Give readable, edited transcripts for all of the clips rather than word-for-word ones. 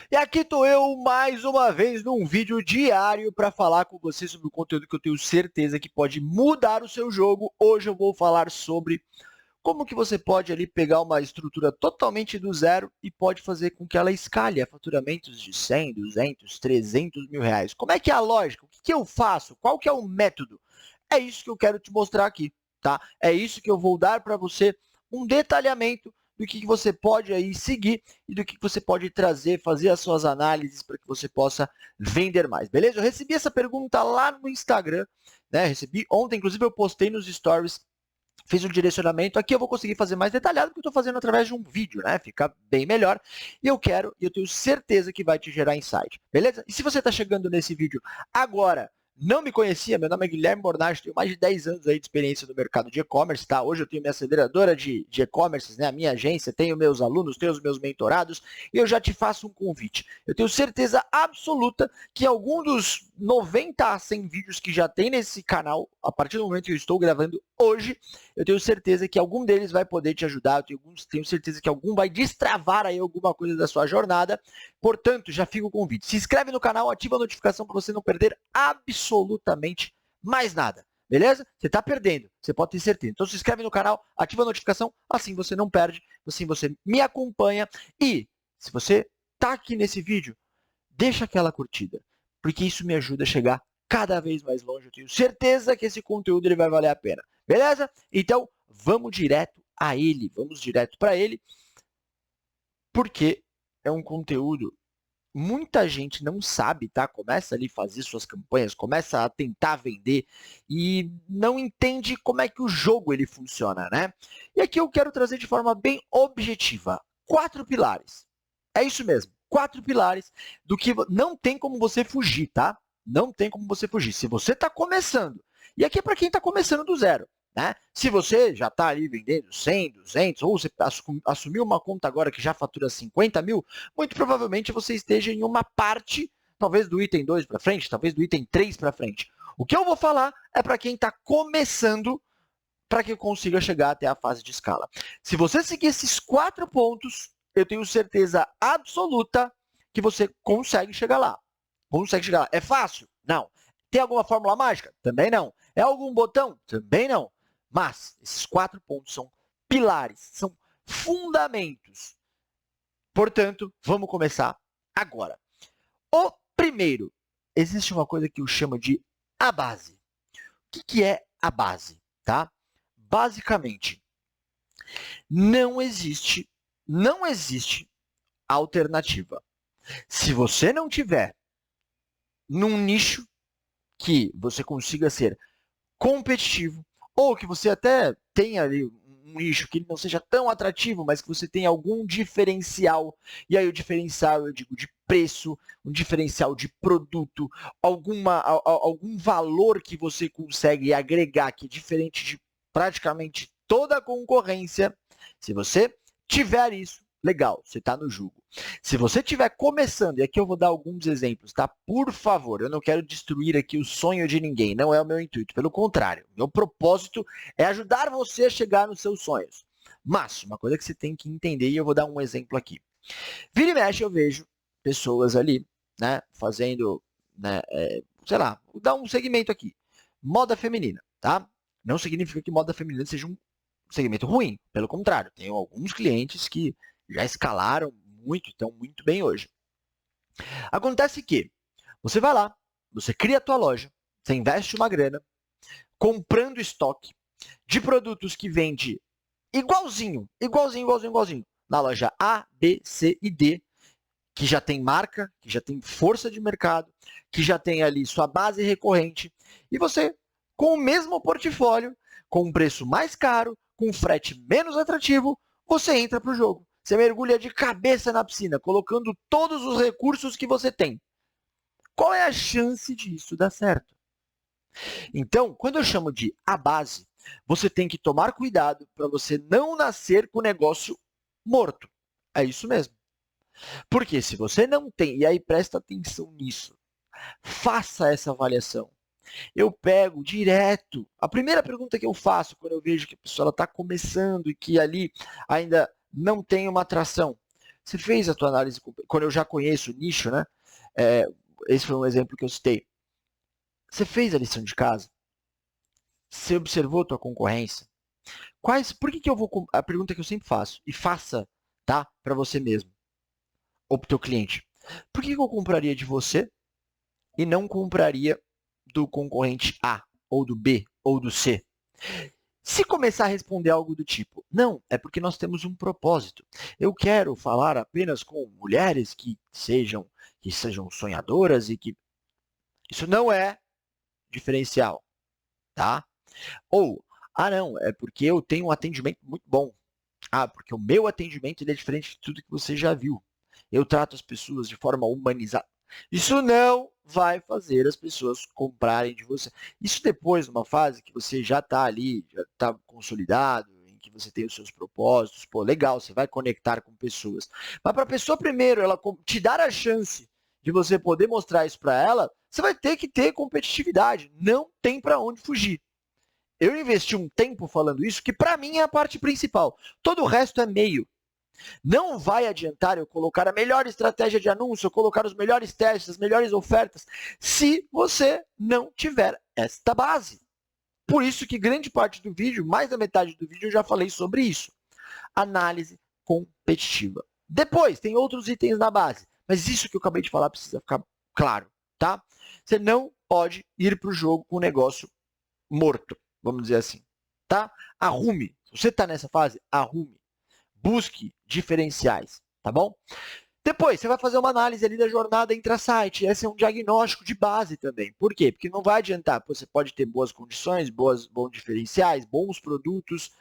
E aqui estou eu mais uma vez num vídeo diário para falar com você sobre o conteúdo que eu tenho certeza que pode mudar o seu jogo. Hoje eu vou falar sobre como que você pode ali pegar uma estrutura totalmente do zero e pode fazer com que ela escale a faturamentos de 100, 200, 300 mil reais. Como é que é a lógica? O que que eu faço? Qual que é o método? É isso que eu quero te mostrar aqui, tá? É isso que eu vou dar para você um detalhamento do que você pode aí seguir e do que você pode trazer, fazer as suas análises para que você possa vender mais, beleza? Eu recebi essa pergunta lá no Instagram, né? Recebi ontem, inclusive eu postei nos stories, fiz um direcionamento. Aqui eu vou conseguir fazer mais detalhado porque eu estou fazendo através de um vídeo, né? Fica bem melhor. E eu tenho certeza que vai te gerar insight, beleza? E se você está chegando nesse vídeo agora, não me conhecia, meu nome é Guilherme Bornage, tenho mais de 10 anos aí de experiência no mercado de e-commerce, tá? Hoje eu tenho minha aceleradora de e-commerce, né? A minha agência, tenho meus alunos, tenho os meus mentorados, e eu já te faço um convite. Eu tenho certeza absoluta que algum dos 90 a 100 vídeos que já tem nesse canal, a partir do momento que eu estou gravando hoje, eu tenho certeza que algum deles vai poder te ajudar, eu tenho certeza que algum vai destravar aí alguma coisa da sua jornada. Portanto, já fica o convite. Se inscreve no canal, ativa a notificação para você não perder absolutamente mais nada. Beleza? Você está perdendo, você pode ter certeza. Então se inscreve no canal, ativa a notificação, assim você não perde, assim você me acompanha. E se você está aqui nesse vídeo, deixa aquela curtida, porque isso me ajuda a chegar cada vez mais longe. Eu tenho certeza que esse conteúdo ele vai valer a pena. Beleza? Então, vamos direto a ele, vamos direto para ele, porque é um conteúdo muita gente não sabe, tá? Começa ali a fazer suas campanhas, começa a tentar vender e não entende como é que o jogo ele funciona, né? E aqui eu quero trazer de forma bem objetiva 4 pilares. É isso mesmo, 4 pilares do que não tem como você fugir, tá? Não tem como você fugir. Se você está começando, e aqui é para quem está começando do zero, né? Se você já está ali vendendo 100, 200, ou você assumiu uma conta agora que já fatura 50 mil, muito provavelmente você esteja em uma parte, talvez do item 2 para frente, talvez do item 3 para frente. O que eu vou falar é para quem está começando, para que consiga chegar até a fase de escala. Se você seguir esses 4 pontos, eu tenho certeza absoluta que você consegue chegar lá. Consegue chegar lá. É fácil? Não. Tem alguma fórmula mágica? Também não. É algum botão? Também não. Mas esses 4 pontos são pilares, são fundamentos. Portanto, vamos começar agora. O primeiro, existe uma coisa que eu chamo de a base. O que é a base? Tá? Basicamente, não existe alternativa. Se você não tiver num nicho que você consiga ser competitivo, ou que você até tenha ali um nicho que não seja tão atrativo, mas que você tenha algum diferencial, e aí o diferencial eu digo de preço, um diferencial de produto, algum valor que você consegue agregar que é diferente de praticamente toda a concorrência. Se você tiver isso, legal, você está no jogo. Se você estiver começando, e aqui eu vou dar alguns exemplos, tá? Por favor, eu não quero destruir aqui o sonho de ninguém, não é o meu intuito. Pelo contrário, meu propósito é ajudar você a chegar nos seus sonhos. Mas, uma coisa que você tem que entender, e eu vou dar um exemplo aqui. Vira e mexe, eu vejo pessoas ali, né, fazendo, né, sei lá, vou dar um segmento aqui. Moda feminina, tá? Não significa que moda feminina seja um segmento ruim. Pelo contrário, tenho alguns clientes que já escalaram muito, estão muito bem hoje. Acontece que você vai lá, você cria a tua loja, você investe uma grana, comprando estoque de produtos que vende igualzinho, na loja A, B, C e D, que já tem marca, que já tem força de mercado, que já tem ali sua base recorrente, e você, com o mesmo portfólio, com um preço mais caro, com um frete menos atrativo, você entra para o jogo. Você mergulha de cabeça na piscina, colocando todos os recursos que você tem. Qual é a chance disso dar certo? Então, quando eu chamo de a base, você tem que tomar cuidado para você não nascer com o negócio morto. É isso mesmo. Porque se você não tem, e aí presta atenção nisso, faça essa avaliação. Eu pego direto. A primeira pergunta que eu faço quando eu vejo que a pessoa está começando e que ali ainda não tem uma atração. Você fez a tua análise, quando eu já conheço o nicho, né? Esse foi um exemplo que eu citei. Você fez a lição de casa? Você observou a tua concorrência? Por que eu vou... A pergunta que eu sempre faço, e faça, tá? Para você mesmo, ou para o teu cliente. Por que eu compraria de você e não compraria do concorrente A, ou do B, ou do C? Se começar a responder algo do tipo, não, é porque nós temos um propósito. Eu quero falar apenas com mulheres que sejam sonhadoras e que... Isso não é diferencial, tá? Ou, não, é porque eu tenho um atendimento muito bom. Porque o meu atendimento ele é diferente de tudo que você já viu. Eu trato as pessoas de forma humanizada. Isso não vai fazer as pessoas comprarem de você. Isso depois, numa fase que você já está ali, já está consolidado, em que você tem os seus propósitos, pô, legal, você vai conectar com pessoas. Mas para a pessoa, primeiro, ela te dar a chance de você poder mostrar isso para ela, você vai ter que ter competitividade. Não tem para onde fugir. Eu investi um tempo falando isso, que para mim é a parte principal. Todo o resto é meio. Não vai adiantar eu colocar a melhor estratégia de anúncio, eu colocar os melhores testes, as melhores ofertas, se você não tiver esta base. Por isso que grande parte do vídeo, mais da metade do vídeo, eu já falei sobre isso. Análise competitiva. Depois, tem outros itens na base, mas isso que eu acabei de falar precisa ficar claro, tá? Você não pode ir para o jogo com o negócio morto, vamos dizer assim, tá? Arrume. Se você está nessa fase, arrume. Busque diferenciais, tá bom? Depois, você vai fazer uma análise ali da jornada intra-site. Esse é um diagnóstico de base também. Por quê? Porque não vai adiantar. Você pode ter boas condições, bons diferenciais, bons produtos.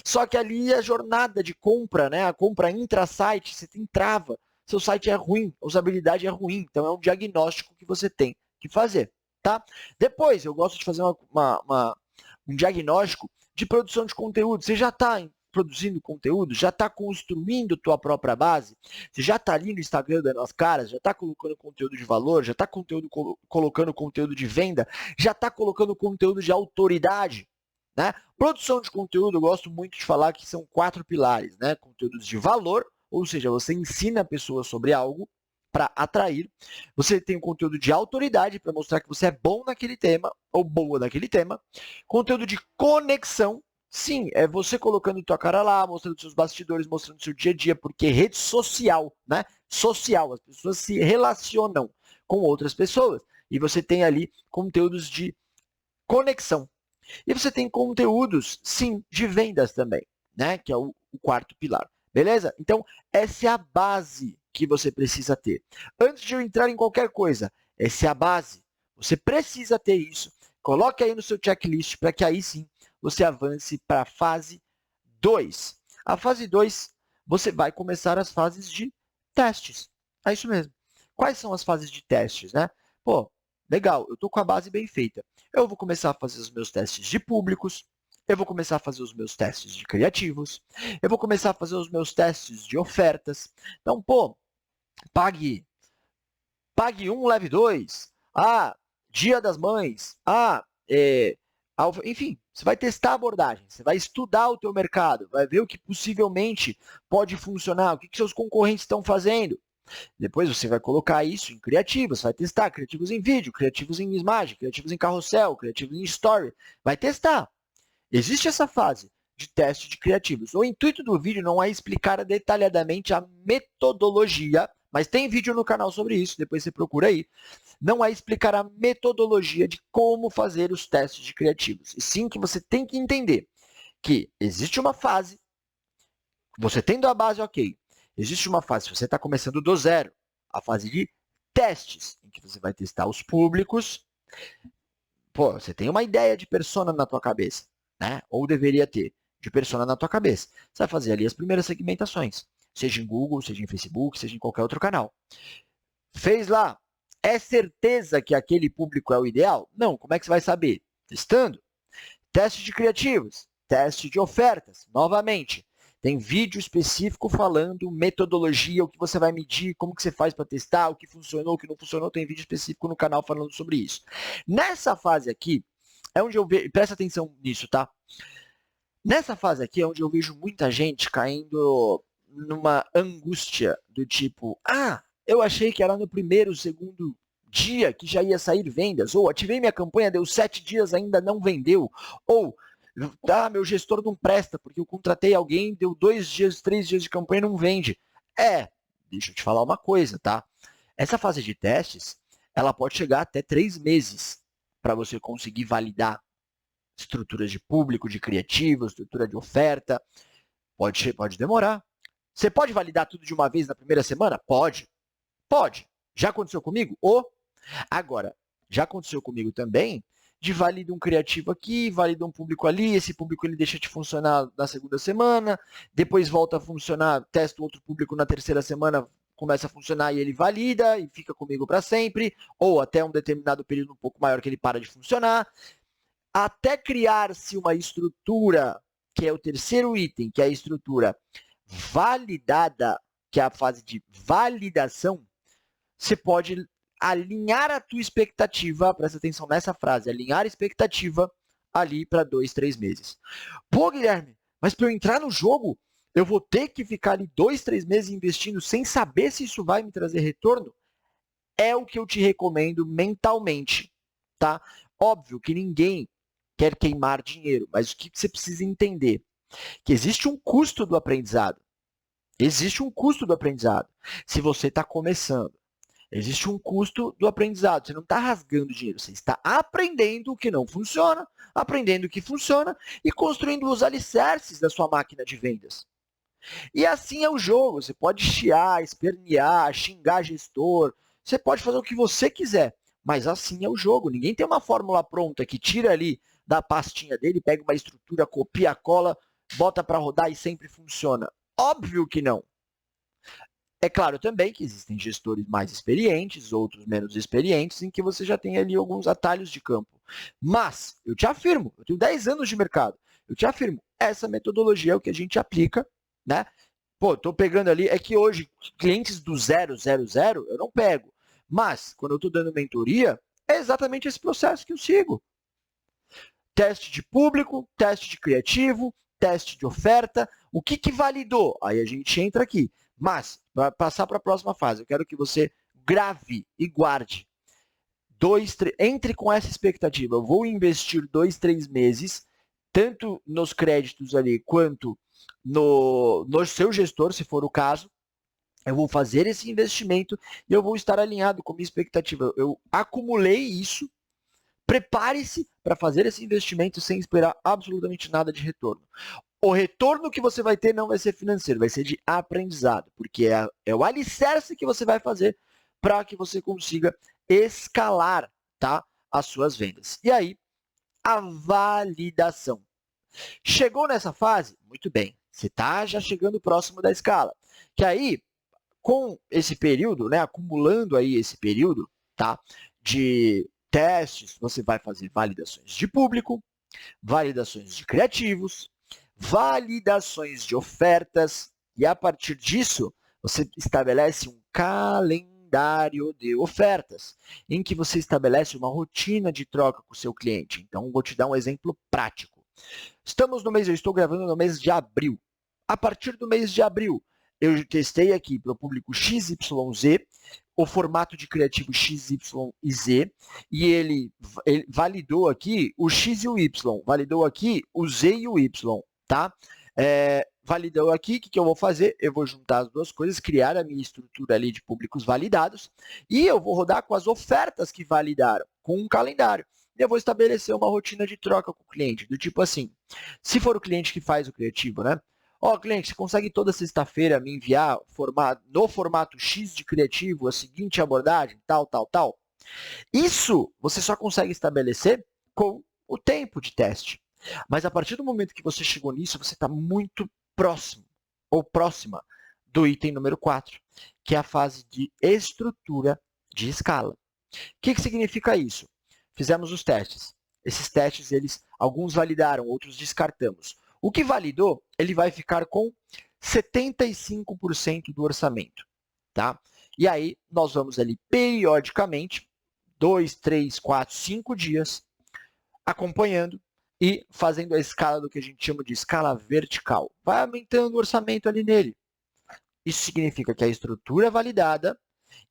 Só que ali a jornada de compra, né? A compra intra-site, você tem trava. Seu site é ruim, a usabilidade é ruim. Então, é um diagnóstico que você tem que fazer, tá? Depois, eu gosto de fazer um diagnóstico de produção de conteúdo. Você já está produzindo conteúdo, já está construindo tua própria base, você já está ali no Instagram dando as caras, já está colocando conteúdo de valor, já está colocando conteúdo de venda, já está colocando conteúdo de autoridade. Né? Produção de conteúdo, eu gosto muito de falar que são 4 pilares, né? Conteúdos de valor, ou seja, você ensina a pessoa sobre algo para atrair. Você tem um conteúdo de autoridade para mostrar que você é bom naquele tema ou boa naquele tema. Conteúdo de conexão. Sim, é você colocando tua cara lá, mostrando seus bastidores, mostrando seu dia a dia, porque rede social, né? Social, as pessoas se relacionam com outras pessoas. E você tem ali conteúdos de conexão. E você tem conteúdos, sim, de vendas também, né? Que é o quarto pilar. Beleza? Então, essa é a base que você precisa ter. Antes de eu entrar em qualquer coisa, essa é a base. Você precisa ter isso. Coloque aí no seu checklist para que aí sim você avance para a fase 2. A fase 2, você vai começar as fases de testes. É isso mesmo. Quais são as fases de testes, né? Pô, legal, eu estou com a base bem feita. Eu vou começar a fazer os meus testes de públicos, eu vou começar a fazer os meus testes de criativos, eu vou começar a fazer os meus testes de ofertas. Então, pô, pague 1, leve 2. Dia das Mães. Enfim, você vai testar a abordagem, você vai estudar o teu mercado, vai ver o que possivelmente pode funcionar, o que seus concorrentes estão fazendo. Depois você vai colocar isso em criativos, vai testar criativos em vídeo, criativos em imagem, criativos em carrossel, criativos em story. Vai testar. Existe essa fase de teste de criativos. O intuito do vídeo não é explicar detalhadamente a metodologia, mas tem vídeo no canal sobre isso, depois você procura aí. Não é explicar a metodologia de como fazer os testes de criativos. E sim que você tem que entender que existe uma fase, você tendo a base, ok. Existe uma fase, se você está começando do zero, a fase de testes, em que você vai testar os públicos. Pô, você tem uma ideia de persona na tua cabeça, né? Ou deveria ter, de persona na tua cabeça. Você vai fazer ali as primeiras segmentações, seja em Google, seja em Facebook, seja em qualquer outro canal. Fez lá. É certeza que aquele público é o ideal? Não. Como é que você vai saber? Testando. Teste de criativos. Teste de ofertas. Novamente. Tem vídeo específico falando metodologia, o que você vai medir, como que você faz para testar, o que funcionou, o que não funcionou. Tem vídeo específico no canal falando sobre isso. Nessa fase aqui, é onde eu vejo... Presta atenção nisso, tá? Nessa fase aqui é onde eu vejo muita gente caindo numa angústia do tipo, eu achei que era no primeiro, segundo dia que já ia sair vendas, ou ativei minha campanha, deu 7 dias, ainda não vendeu, ou meu gestor não presta, porque eu contratei alguém, deu 2 dias, 3 dias de campanha e não vende. Deixa eu te falar uma coisa, tá? Essa fase de testes, ela pode chegar até 3 meses para você conseguir validar estruturas de público, de criativo, estrutura de oferta. Pode demorar. Você pode validar tudo de uma vez na primeira semana? Pode. Já aconteceu comigo? Agora, já aconteceu comigo também de valida um criativo aqui, valida um público ali, esse público ele deixa de funcionar na segunda semana, depois volta a funcionar, testa outro público na terceira semana, começa a funcionar e ele valida e fica comigo para sempre, ou até um determinado período um pouco maior que ele para de funcionar, até criar-se uma estrutura, que é o terceiro item, que é a estrutura validada, que é a fase de validação, você pode alinhar a tua expectativa, presta atenção nessa frase, alinhar a expectativa ali para 2, 3 meses. Pô, Guilherme, mas para eu entrar no jogo, eu vou ter que ficar ali 2, 3 meses investindo sem saber se isso vai me trazer retorno? É o que eu te recomendo mentalmente, tá? Óbvio que ninguém quer queimar dinheiro, mas o que você precisa entender? Que existe um custo do aprendizado. Existe um custo do aprendizado. Se você está começando, existe um custo do aprendizado. Você não está rasgando dinheiro, você está aprendendo o que não funciona, aprendendo o que funciona e construindo os alicerces da sua máquina de vendas. E assim é o jogo. Você pode chiar, espernear, xingar gestor, você pode fazer o que você quiser, mas assim é o jogo. Ninguém tem uma fórmula pronta que tira ali da pastinha dele, pega uma estrutura, copia, cola, bota para rodar e sempre funciona. Óbvio que não. É claro também que existem gestores mais experientes, outros menos experientes, em que você já tem ali alguns atalhos de campo. Mas, eu te afirmo, eu tenho 10 anos de mercado, eu te afirmo, essa metodologia é o que a gente aplica, né? Pô, estou pegando ali, é que hoje, clientes do 000, eu não pego. Mas, quando eu estou dando mentoria, é exatamente esse processo que eu sigo. Teste de público, teste de criativo, teste de oferta. O que validou? Aí a gente entra aqui. Mas, para passar para a próxima fase, eu quero que você grave e guarde. Entre com essa expectativa. Eu vou investir 2, 3 meses, tanto nos créditos ali, quanto no seu gestor, se for o caso. Eu vou fazer esse investimento e eu vou estar alinhado com a minha expectativa. Eu acumulei isso. Prepare-se para fazer esse investimento sem esperar absolutamente nada de retorno. O retorno que você vai ter não vai ser financeiro, vai ser de aprendizado, porque é o alicerce que você vai fazer para que você consiga escalar, tá, as suas vendas. E aí, a validação. Chegou nessa fase? Muito bem, você está já chegando próximo da escala. Que aí, com esse período, né, acumulando aí esse período, tá, de testes, você vai fazer validações de público, validações de criativos, validações de ofertas, e a partir disso, você estabelece um calendário de ofertas, em que você estabelece uma rotina de troca com o seu cliente. Então, vou te dar um exemplo prático. Eu estou gravando no mês de abril. A partir do mês de abril, eu testei aqui para o público XYZ, o formato de criativo X, Y e Z, e ele validou aqui o X e o Y, validou aqui o Z e o Y, tá? Validou aqui, o que eu vou fazer? Eu vou juntar as duas coisas, criar a minha estrutura ali de públicos validados, e eu vou rodar com as ofertas que validaram, com um calendário. E eu vou estabelecer uma rotina de troca com o cliente, do tipo assim, se for o cliente que faz o criativo, né? Cliente, você consegue toda sexta-feira me enviar no formato X de criativo a seguinte abordagem, tal. Isso você só consegue estabelecer com o tempo de teste. Mas a partir do momento que você chegou nisso, você está muito próximo ou próxima do item número 4, que é a fase de estrutura de escala. O que significa isso? Fizemos os testes. Esses testes, alguns validaram, outros descartamos. O que validou, ele vai ficar com 75% do orçamento, tá? E aí, nós vamos ali periodicamente, 2, 3, 4, 5 dias, acompanhando e fazendo a escala do que a gente chama de escala vertical. Vai aumentando o orçamento ali nele. Isso significa que a estrutura validada,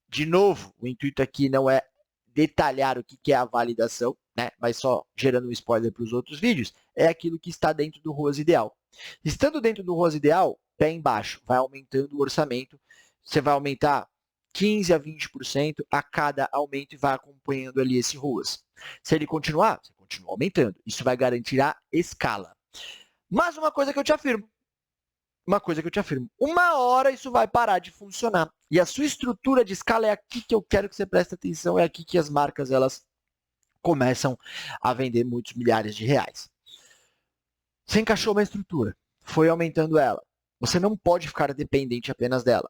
de novo, o intuito aqui não é detalhar o que é a validação, né? Mas só gerando um spoiler para os outros vídeos, é aquilo que está dentro do ROAS ideal. Estando dentro do ROAS ideal, pé embaixo, vai aumentando o orçamento, você vai aumentar 15% a 20% a cada aumento e vai acompanhando ali esse ROAS. Se ele continuar, você continua aumentando. Isso vai garantir a escala. Mas uma coisa que eu te afirmo, uma hora isso vai parar de funcionar. E a sua estrutura de escala é aqui que eu quero que você preste atenção, é aqui que as marcas elas começam a vender muitos milhares de reais. Você encaixou uma estrutura, foi aumentando ela. Você não pode ficar dependente apenas dela.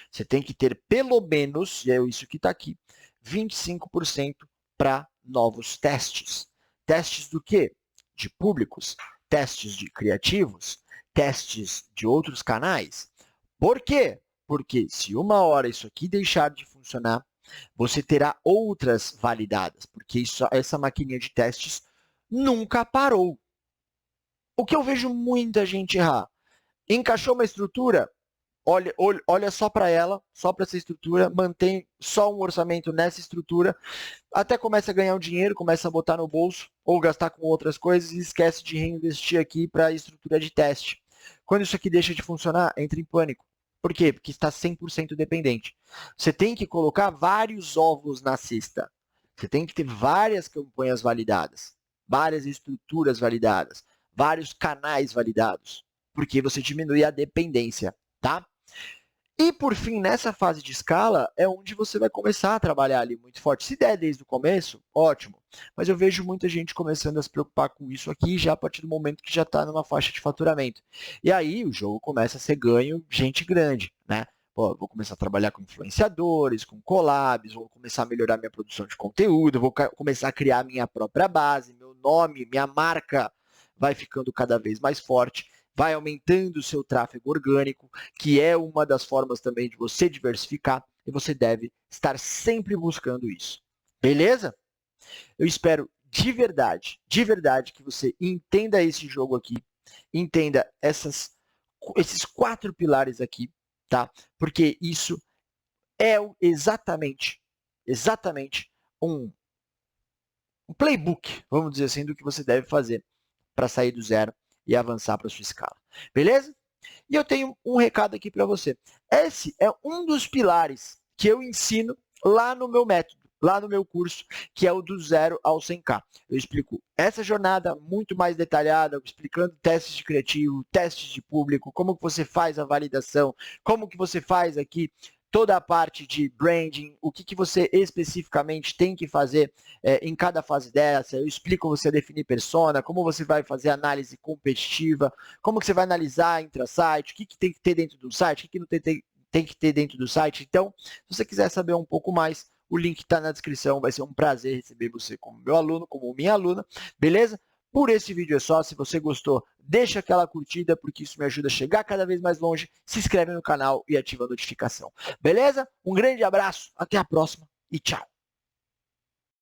Você tem que ter pelo menos, e é isso que está aqui, 25% para novos testes. Testes do quê? De públicos, testes de criativos, testes de outros canais. Por quê? Porque se uma hora isso aqui deixar de funcionar, você terá outras validadas, porque essa maquininha de testes nunca parou. O que eu vejo muita gente errar? Encaixou uma estrutura? Olha só para ela, só para essa estrutura, mantém só um orçamento nessa estrutura, até começa a ganhar um dinheiro, começa a botar no bolso ou gastar com outras coisas e esquece de reinvestir aqui para a estrutura de teste. Quando isso aqui deixa de funcionar, entra em pânico. Por quê? Porque está 100% dependente. Você tem que colocar vários ovos na cesta. Você tem que ter várias campanhas validadas, várias estruturas validadas, vários canais validados, porque você diminui a dependência, tá? E, por fim, nessa fase de escala, é onde você vai começar a trabalhar ali muito forte. Se der desde o começo, ótimo. Mas eu vejo muita gente começando a se preocupar com isso aqui já a partir do momento que já está numa faixa de faturamento. E aí o jogo começa a ser ganho gente grande, né? Pô, vou começar a trabalhar com influenciadores, com collabs, vou começar a melhorar minha produção de conteúdo, vou começar a criar minha própria base, meu nome, minha marca vai ficando cada vez mais forte. Vai aumentando o seu tráfego orgânico, que é uma das formas também de você diversificar, e você deve estar sempre buscando isso. Beleza? Eu espero de verdade, que você entenda esse jogo aqui, entenda esses 4 pilares aqui, tá? Porque isso é exatamente um playbook, vamos dizer assim, do que você deve fazer para sair do zero e avançar para a sua escala. Beleza? E eu tenho um recado aqui para você. Esse é um dos pilares que eu ensino lá no meu método, lá no meu curso, que é o do 0 ao 100K. Eu explico essa jornada muito mais detalhada, explicando testes de criativo, testes de público, como que você faz a validação, como que você faz aqui toda a parte de branding, o que você especificamente tem que fazer em cada fase dessa. Eu explico você definir persona, como você vai fazer análise competitiva, como que você vai analisar intra-site, o que tem que ter dentro do site, o que não tem que ter dentro do site. Então, se você quiser saber um pouco mais, o link está na descrição. Vai ser um prazer receber você como meu aluno, como minha aluna, beleza? Por esse vídeo é só. Se você gostou, deixa aquela curtida, porque isso me ajuda a chegar cada vez mais longe. Se inscreve no canal e ativa a notificação. Beleza? Um grande abraço, até a próxima e tchau!